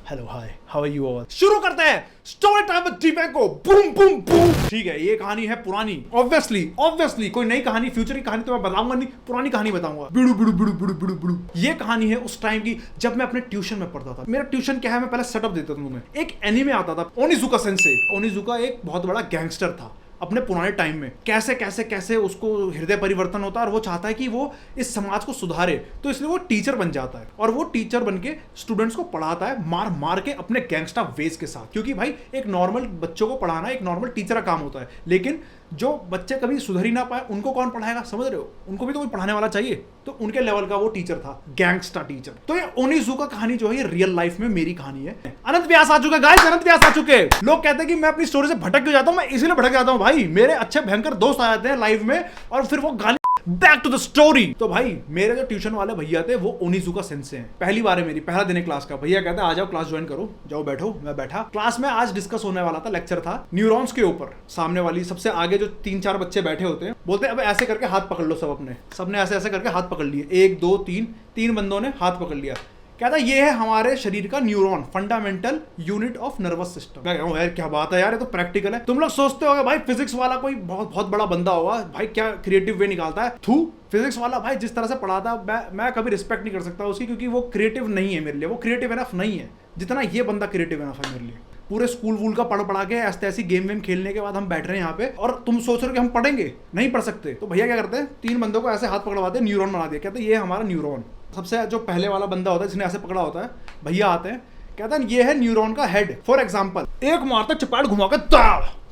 Hello hi how are you all. शुरू करते हैं स्टोरी टाइम विद दीपेंको। Boom boom boom. ठीक है, ये कहानी है पुरानी। ऑब्वियसली कोई नई कहानी, फ्यूचर की कहानी तो मैं बताऊंगा नहीं, पुरानी कहानी बताऊंगा। बिड़ू बिड़ू बिड़ू बिड़ू बिड़ू बिड़ू। ये कहानी है उस टाइम की जब मैं अपने ट्यूशन में पढ़ता था। मेरा ट्यूशन क्या है, मैं पहले सेटअप देता था तुम्हें। एक एनीमे आता था ओनिजुका सेंसे। ओनिजुका एक बहुत बड़ा गैंगस्टर था अपने पुराने टाइम में। कैसे कैसे कैसे उसको हृदय परिवर्तन होता है और वो चाहता है कि वो इस समाज को सुधारे, तो इसलिए वो टीचर बन जाता है और वो टीचर बन के स्टूडेंट्स को पढ़ाता है मार मार के अपने गैंगस्टर वेज के साथ। क्योंकि भाई एक नॉर्मल बच्चों को पढ़ाना एक नॉर्मल टीचर का काम होता है, लेकिन जो बच्चे कभी सुधर ही ना पाए उनको कौन पढ़ाएगा, समझ रहे हो? उनको भी तो कोई पढ़ाने वाला चाहिए। तो उनके लेवल का वो टीचर था, गैंगस्टर टीचर। तो ये ओनिजुका कहानी जो है ये रियल लाइफ में मेरी कहानी है। अनंत व्यास आ चुके गाइस, अनंत व्यास आ चुके। लोग कहते हैं कि मैं अपनी स्टोरी से भटक क्यों जाता हूं, मैं इसीलिए भटक जाता हूं भाई। मेरे अच्छे भयंकर दोस्त आ जाते हैं लाइव में और फिर वो गाली बैक टू द स्टोरी। तो भाई मेरे जो ट्यूशन वाले भैया थे वो ओनिजुका सेंसे हैं। पहली बार है मेरी, पहला दिन है क्लास का। भैया कहते हैं आ जाओ क्लास ज्वाइन करो, जाओ बैठो। मैं बैठा। क्लास में आज डिस्कस होने वाला था, लेक्चर था न्यूरॉन्स के ऊपर। सामने वाली सबसे आगे जो 3-4 बच्चे बैठे होते हैं बोलते हैं अब ऐसे करके हाथ पकड़ लो। सब अपने सबने ऐसे ऐसे करके हाथ पकड़ लिए। 1 2 3 बंदों ने हाथ पकड़ लिया। कहता ये है हमारे शरीर का neuron, fundamental unit of nervous system. मैं कहूँ यार क्या बात है यार, ये तो प्रैक्टिकल है। तुम लोग सोचते होगे भाई फिजिक्स वाला कोई बहुत बहुत बड़ा बंदा होगा, भाई क्या क्रिएटिव वे निकालता है। थू, फिजिक्स वाला भाई जिस तरह से पढ़ाता मैं कभी रिस्पेक्ट नहीं कर सकता उसकी, क्योंकि वो क्रिएटिव नहीं है मेरे लिए। वो क्रिएटिव इनफ नहीं है जितना ये बंदा क्रिएटिव इनफ है मेरे लिए। पूरे स्कूल वूल का पढ़ा के ऐसी गेम वेम खेलने के बाद हम बैठ रहे हैं यहाँ पे और तुम सोच रहे हो कि हम पढ़ेंगे, नहीं पढ़ सकते। तो भैया क्या करते हैं, 3 बंदों को ऐसे हाथ पकड़वाते हैं, न्यूरॉन बना दिया। कहते हैं ये हमारा न्यूरॉन। सबसे जो पहले वाला बंदा होता है जिसने ऐसे पकड़ा होता है, भैया आते हैं, कहते हैं ये है न्यूरॉन का हेड। फॉर एग्जाम्पल एक मारता चपाट घुमा के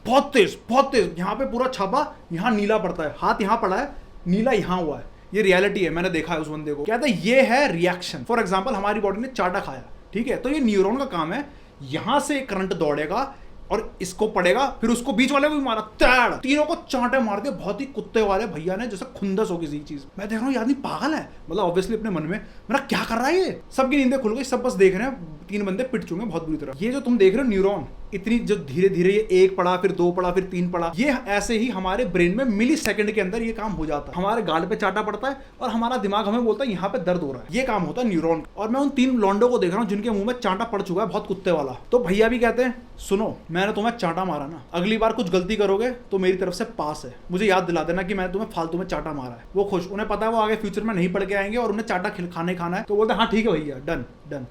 बहुत तेज यहाँ पे पूरा छापा, यहाँ नीला पड़ता है, हाथ यहाँ पड़ा है, नीला यहाँ हुआ है। ये रियलिटी है, मैंने देखा है उस बंदे को। कहते हैं ये है रिएक्शन। फॉर एग्जाम्पल हमारी बॉडी ने चाटा खाया, ठीक है, तो ये न्यूरॉन का काम है, यहां से करंट दौड़ेगा और इसको पड़ेगा, फिर उसको बीच वाले को भी मारा, तीनों को चांटे मार दिया। बहुत ही कुत्ते वाले भैया ने, जैसे खुंदस हो किसी चीज। मैं देख रहा हूँ आदमी पागल है, मतलब ऑब्वियसली अपने मन में मेरा क्या कर रहा है ये। सबकी नींदें खुल गई, सब बस देख रहे हैं 3 बंदे पिट चुके हैं बहुत बुरी तरह। ये जो तुम देख रहे हो न्यूरॉन, इतनी जो धीरे धीरे ये 1 पड़ा, फिर 2 पड़ा, फिर 3 पड़ा, ये ऐसे ही हमारे ब्रेन में मिली सेकंड के अंदर ये काम हो जाता है। हमारे गाल पे चाटा पड़ता है और हमारा दिमाग हमें बोलता है यहाँ पे दर्द हो रहा है। ये काम होता है न्यूरॉन। और मैं उन 3 लॉन्डो को देख रहा हूँ जिनके मुंह में चाटा पड़ चुका है बहुत कुत्ते वाला। तो भैया भी कहते हैं सुनो मैंने तुम्हें चाटा मारा ना, अगली बार कुछ गलती करोगे तो मेरी तरफ से पास है, मुझे याद दिला देना कि मैंने तुम्हें फालतू में चाटा मारा है। वो खुश, उन्हें पता है वो आगे फ्यूचर में नहीं पढ़ के आएंगे और उन्हें चाटा खाना है, तो बोलते हाँ ठीक है भैया, डन डन।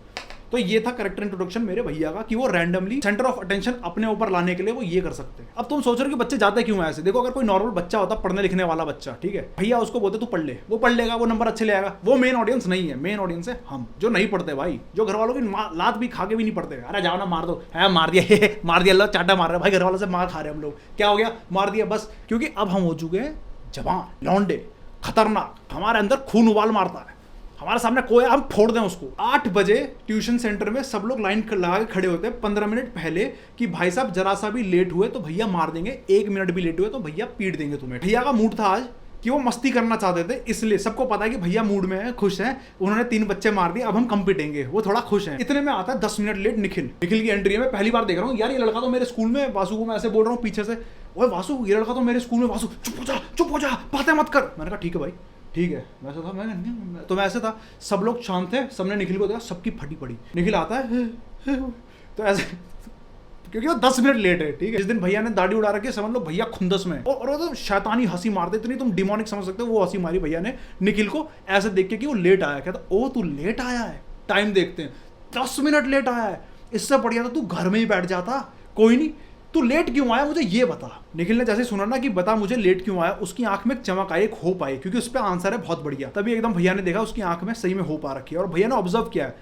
तो ये था कैरेक्टर इंट्रोडक्शन मेरे भैया का, कि वो रैंडमली सेंटर ऑफ अटेंशन अपने ऊपर लाने के लिए वो ये कर सकते हैं। अब तुम सोच रहे हो कि बच्चे जाते क्यों ऐसे। देखो अगर कोई नॉर्मल बच्चा होता, पढ़ने लिखने वाला बच्चा, ठीक है, भैया उसको बोलते तू पढ़ ले, वो पढ़ लेगा, वो नंबर अच्छे ले आएगा। वो मेन ऑडियंस नहीं है, मेन ऑडियंस है हम जो नहीं पढ़ते भाई, जो घर वालों की लात भी खा के भी नहीं पढ़ते। अरे जाओ ना मार दो, है मार दिया मार दिया, चाटा मार रहा है भाई, घर वालों से मार खा रहे हैं हम लोग, क्या हो गया, मार दिया बस। क्योंकि अब हम हो चुके हैं जवान, लौंडे, खतरनाक, हमारे अंदर खून उबाल मारता है। हमारे सामने कोई हम फोड़ दें उसको। 8 बजे ट्यूशन सेंटर में सब लोग लाइन लगा के खड़े होते हैं 15 मिनट पहले, कि भाई साहब जरा सा भी लेट हुए तो भैया मार देंगे, 1 मिनट भी लेट हुए तो भैया पीट देंगे तुम्हें। भैया का मूड था आज कि वो मस्ती करना चाहते थे, इसलिए सबको पता है कि भैया मूड में है, खुश है, उन्होंने 3 बच्चे मार दिए, अब हम कम पिटेंगे, वो थोड़ा खुश है। इतने में आता है 10 मिनट लेट निखिल की एंट्री है। मैं पहली बार देख रहा हूँ यार, ये लड़का तो मेरे स्कूल में, वासु को मैं ऐसे बोल रहा हूँ पीछे से, ओए वासु ये लड़का तो मेरे स्कूल में, वासु चुप हो जा, बातें मत कर। मैंने कहा ठीक है भाई ठीक है। वैसा था मैं ऐसे था, सब लोग शांत थे, सबने निखिल को देखा, सबकी फटी पड़ी। निखिल आता है तो ऐसे, क्योंकि वो 10 मिनट लेट है, ठीक है। जिस दिन भैया ने दाढ़ी उड़ा रखी है, समझ लो भैया खुंदस में, और वो तो शैतानी हंसी मारते, इतनी तुम डिमोनिक समझ सकते हो, वो हंसी मारी भैया ने निखिल को ऐसे देख के कि वो लेट आया। कहता ओ तू लेट आया है, टाइम देखते हैं, 10 मिनट लेट आया है, इससे बढ़िया तो तू घर में ही बैठ जाता। कोई नहीं, तू लेट क्यों आया मुझे ये बता। निखिल ने जैसे सुना ना कि बता मुझे लेट क्यों आया, उसकी आंख में एक चमक आई, एक होप आई, क्योंकि उस पर आंसर है बहुत बढ़िया। तभी एकदम भैया ने देखा उसकी आंख में सही में होप आ रखी है, और भैया ने ऑब्जर्व किया है,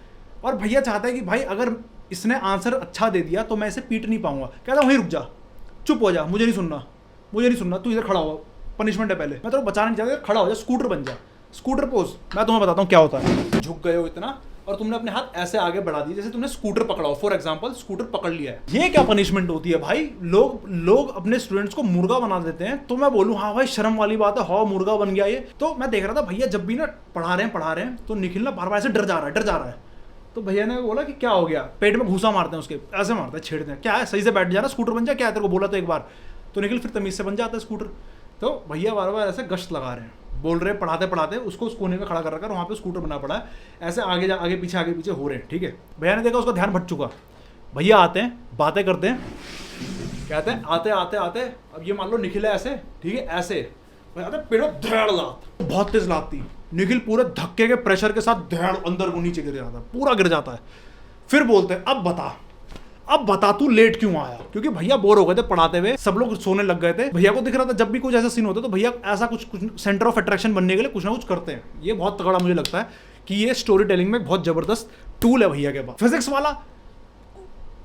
और भैया चाहता है कि भाई अगर इसने आंसर अच्छा दे दिया तो मैं इसे पीट नहीं पाऊंगा। कहता वहीं रुक जा, चुप हो जा, मुझे नहीं सुनना, तू इधर खड़ा हो, पनिशमेंट है पहले, मैं तो बचाना नहीं चाहता, खड़ा हो जा, स्कूटर बन जा, स्कूटर पोज। मैं तुम्हें बताता हूँ क्या होता है। झुक गए हो इतना और तुमने अपने हाथ ऐसे आगे बढ़ा दिए जैसे तुमने स्कूटर पकड़ा हो। फॉर एग्जांपल स्कूटर पकड़ लिया है, ये क्या पनिशमेंट होती है भाई। लोग अपने स्टूडेंट्स को मुर्गा बना देते हैं, तो मैं बोलूं हाँ भाई शर्म वाली बात है, हाँ मुर्गा बन गया ये। तो मैं देख रहा था भैया जब भी ना पढ़ा रहे हैं तो निखिल ना बार बार ऐसे डर जा रहा है। तो भैया ने बोला कि क्या हो गया, पेट में घूसा मारते हैं उसके, ऐसे मारते हैं, छेड़ते हैं, क्या है सही से बैठ जाना, स्कूटर बन जा, क्या है तेरे को बोला तो एक बार। तो निखिल फिर तमीज से बन जाता है स्कूटर। तो भैया बार बार ऐसे गश्त लगा रहे हैं, बोल रहे पढ़ाते पढ़ाते उसको उस कोने में खड़ा कर रखा है, वहाँ पे स्कूटर बना पड़ा है, ऐसे आगे पीछे हो रहे हैं, ठीक है। भैया ने देखा, उसका ध्यान भटक चुका। भैया आते हैं, बातें करते हैं, कहते हैं आते अब ये मान लो निखिल है ऐसे, ठीक है, ऐसे पेड़ों धड़ लात, बहुत तेज लात थी। निखिल पूरे धक्के के प्रेशर के साथ धड़ अंदर को नीचे गिर जाता है, पूरा गिर जाता है। फिर बोलते हैं अब बता तू लेट क्यों आया, क्योंकि भैया बोर हो गए थे पढ़ाते हुए, सब लोग सोने लग गए थे। भैया को दिख रहा था जब भी कुछ ऐसा सीन होता है तो भैया ऐसा कुछ सेंटर ऑफ अट्रैक्शन बनने के लिए कुछ ना कुछ करते हैं। ये बहुत तगड़ा मुझे लगता है कि ये स्टोरी टेलिंग में बहुत जबरदस्त टूल है भैया के पास। फिजिक्स वाला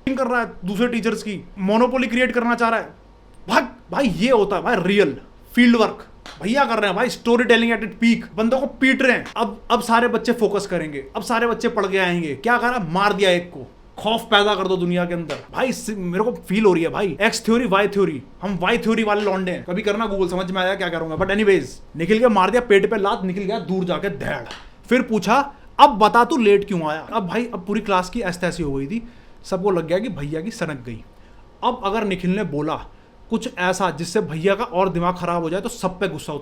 कर रहा है दूसरे टीचर्स की, मोनोपोली क्रिएट करना चाह रहा है, भाई ये होता है भाई रियल फील्ड वर्क भैया कर रहे हैं भाई, story telling at it peak, बंदों को पीट रहे हैं। अब सारे बच्चे फोकस करेंगे, अब सारे बच्चे पढ़ के आएंगे। क्या करा, मार दिया एक को, खौफ पैदा कर दो दुनिया के अंदर। भाई मेरे को फील हो रही है भाई, एक्स थ्योरी वाई थ्योरी, हम वाई थ्योरी वाले लौंडे हैं। कभी करना गूगल, समझ में आया क्या करूंगा। बट एनीवेज, निखिल के मार दिया पेट पे लात, निकल गया दूर जाके धैड़। फिर पूछा अब बता तू लेट क्यों आया। अब भाई अब पूरी क्लास की ऐसी तैसी हो गई थी, सबको लग गया कि भैया की सनक गई। अब अगर निखिल ने बोला कुछ ऐसा जिससे भैया का और दिमाग खराब हो जाए तो सब पे गुस्सा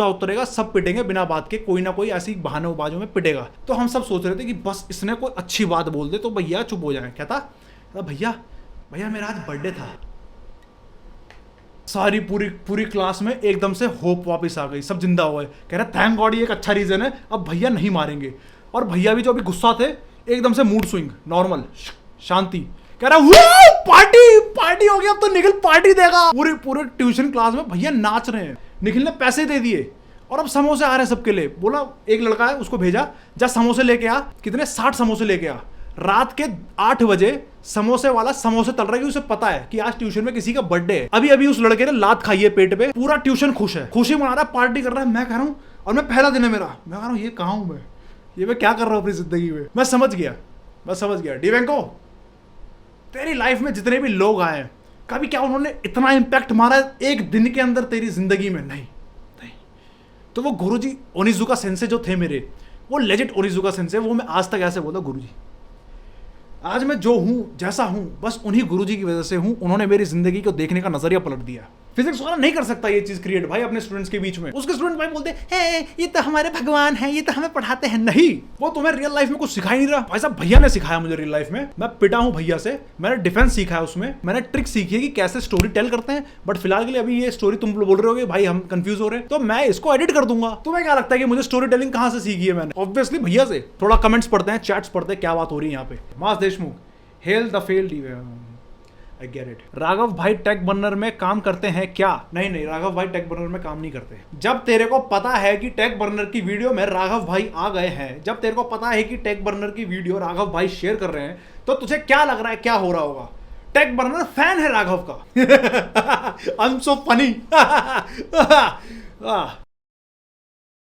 उतरेगा, सब पिटेंगे बिना बात के, कोई ना कोई ऐसी बहानेबाजों में पिटेगा। तो हम सब सोच रहे थे कि बस इसने कोई अच्छी बात बोल दे तो भैया चुप हो जाए। कहता भैया मेरा आज बर्थडे था। सारी पूरी क्लास में एकदम से होप वापस आ गई, सब जिंदा हो गए। कह रहे थैंक गॉड, ये एक अच्छा रीजन है, अब भैया नहीं मारेंगे। और भैया भी जो अभी गुस्सा थे, एकदम से मूड स्विंग, नॉर्मल शांति। कह रहा वो पार्टी हो गया, अब तो निखिल पार्टी देगा। पूरे ट्यूशन क्लास में भैया नाच रहे हैं, निखिल ने पैसे दे दिए और अब समोसे आ रहे हैं सबके लिए। बोला एक लड़का है उसको भेजा, जा समोसे लेके आ। कितने 60 समोसे लेके आ। रात के 8 बजे समोसे वाला समोसे तल रहा है कि उसे पता है कि आज ट्यूशन में किसी का बर्थडे है। अभी उस लड़के ने लात खाई है पेट पे, पूरा ट्यूशन खुश है, खुशी मना रहा है, पार्टी कर रहा है। मैं कह रहा हूँ, और मैं पहला दिन है मेरा, मैं कह रहा हूँ ये कहाँ हूँ मैं क्या कर रहा हूँ अपनी जिंदगी में। मैं समझ गया डिवेंको, तेरी लाइफ में जितने भी लोग आए कभी क्या उन्होंने इतना इंपैक्ट मारा एक दिन के अंदर तेरी जिंदगी में? नहीं। तो वो गुरुजी ओनिजुका सेंसे जो थे मेरे, वो लेजेंड ओनिजुका सेंसे, वो मैं आज तक ऐसे बोलता हूं, गुरुजी आज मैं जो हूं जैसा हूं बस उन्हीं गुरुजी की वजह से हूं। उन्होंने मेरी जिंदगी को देखने का नजरिया पलट दिया। फिजिक्स वाला नहीं कर सकता ये चीज क्रिएट भाई अपने स्टूडेंट्स के बीच में। उसके स्टूडेंट भाई बोलते हैं ये तो हमारे भगवान है, ये तो हमें पढ़ाते हैं। नहीं, वो तुम्हें रियल लाइफ में कुछ सिखा ही नहीं रहा। भाई साहब भैया ने सिखाया मुझे रियल लाइफ में। मैं पिटा हूं भैया से, मैंने डिफेंस सीखा है, उसमें मैंने ट्रिक सीखी है कि कैसे स्टोरी टेल करते हैं। बट फिलहाल के लिए अभी ये स्टोरी तुम बोल रहे होगे भाई हम कंफ्यूज हो रहे हैं, तो मैं इसको एडिट कर दूंगा। तुम्हें क्या लगता है कि मुझे स्टोरी टेलिंग कहां से सीखी है मैंने? ऑब्वियसली भैया से। थोड़ा कमेंट्स पढ़ते हैं, चैट्स पढ़ते हैं, क्या बात हो रही है यहाँ पे। मास देशमुख, हेल द फेल्ड, I get it। राघव भाई टेक बर्नर में काम करते हैं क्या? नहीं, राघव भाई टेक बर्नर में काम नहीं करते। जब तेरे को पता है कि टेक बर्नर की वीडियो में राघव भाई आ गए हैं, जब तेरे को पता है कि टेक बर्नर की वीडियो राघव भाई शेयर कर रहे हैं, तो तुझे क्या लग रहा है क्या हो रहा होगा? टेक बर्नर फैन है राघव का। I'm so funny।